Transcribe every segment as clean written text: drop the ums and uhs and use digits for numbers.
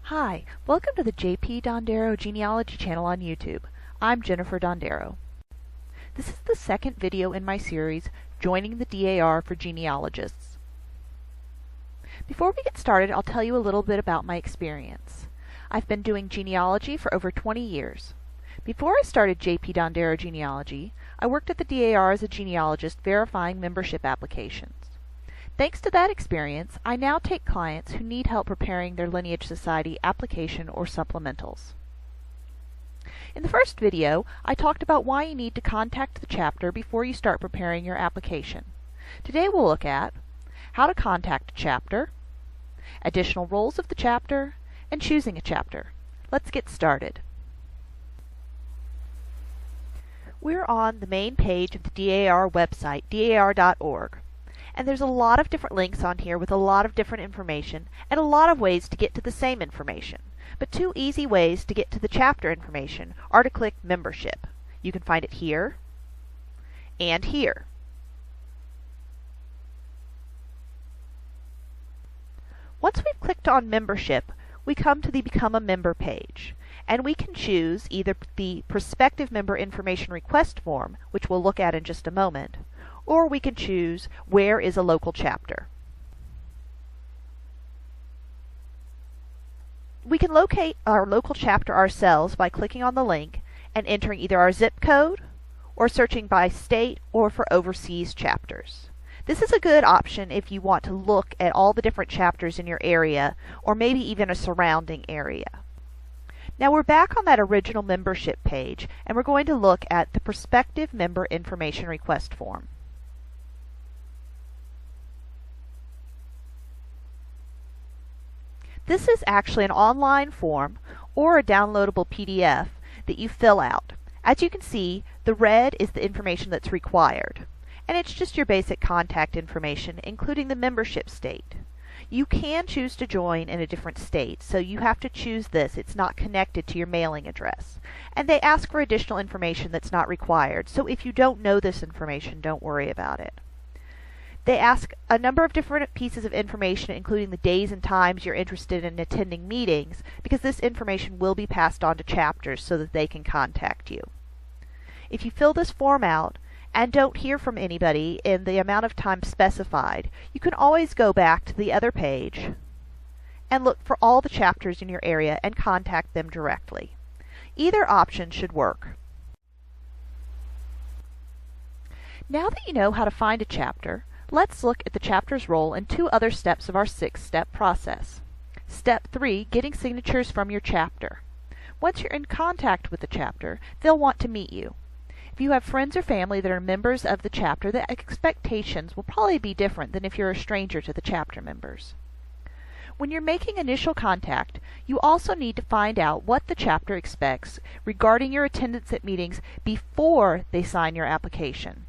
Hi, welcome to the J.P. Dondero Genealogy channel on YouTube. I'm Jennifer Dondero. This is the second video in my series, Joining the DAR for Genealogists. Before we get started, I'll tell you a little bit about my experience. I've been doing genealogy for over 20 years. Before I started J.P. Dondero Genealogy, I worked at the DAR as a genealogist verifying membership applications. Thanks to that experience, I now take clients who need help preparing their Lineage Society application or supplementals. In the first video, I talked about why you need to contact the chapter before you start preparing your application. Today we'll look at how to contact a chapter, additional roles of the chapter, and choosing a chapter. Let's get started. We're on the main page of the DAR website, dar.org. And there's a lot of different links on here with a lot of different information and a lot of ways to get to the same information. But two easy ways to get to the chapter information are to click Membership. You can find it here and here. Once we've clicked on Membership, we come to the Become a Member page. And we can choose either the Prospective Member Information Request form, which we'll look at in just a moment, or we can choose Where is a Local Chapter. We can locate our local chapter ourselves by clicking on the link and entering either our zip code or searching by state or for overseas chapters. This is a good option if you want to look at all the different chapters in your area or maybe even a surrounding area. Now we're back on that original membership page and we're going to look at the Prospective Member Information Request form. This is actually an online form or a downloadable PDF that you fill out. As you can see, the red is the information that's required, and it's just your basic contact information, including the membership state. You can choose to join in a different state, so you have to choose this. It's not connected to your mailing address. And they ask for additional information that's not required, so if you don't know this information, don't worry about it. They ask a number of different pieces of information, including the days and times you're interested in attending meetings, because this information will be passed on to chapters so that they can contact you. If you fill this form out and don't hear from anybody in the amount of time specified, you can always go back to the other page and look for all the chapters in your area and contact them directly. Either option should work. Now that you know how to find a chapter, let's look at the chapter's role in two other steps of our 6-step process. Step 3, getting signatures from your chapter. Once you're in contact with the chapter, they'll want to meet you. If you have friends or family that are members of the chapter, the expectations will probably be different than if you're a stranger to the chapter members. When you're making initial contact, you also need to find out what the chapter expects regarding your attendance at meetings before they sign your application.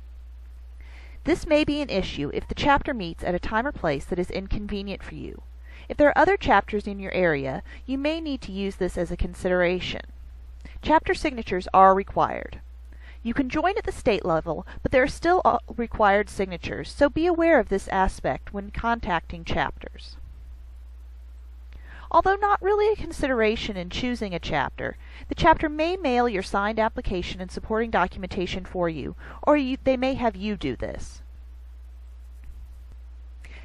This may be an issue if the chapter meets at a time or place that is inconvenient for you. If there are other chapters in your area, you may need to use this as a consideration. Chapter signatures are required. You can join at the state level, but there are still required signatures, so be aware of this aspect when contacting chapters. Although not really a consideration in choosing a chapter, the chapter may mail your signed application and supporting documentation for you, or they may have you do this.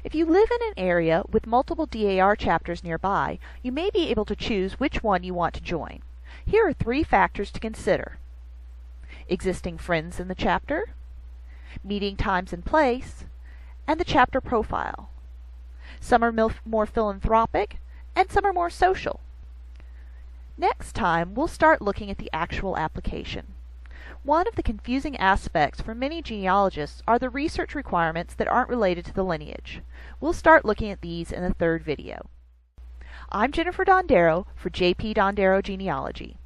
If you live in an area with multiple DAR chapters nearby, you may be able to choose which one you want to join. Here are 3 factors to consider: existing friends in the chapter, meeting times and place, and the chapter profile. Some are more philanthropic, and some are more social. Next time, we'll start looking at the actual application. One of the confusing aspects for many genealogists are the research requirements that aren't related to the lineage. We'll start looking at these in the third video. I'm Jennifer Dondero for J.P. Dondero Genealogy.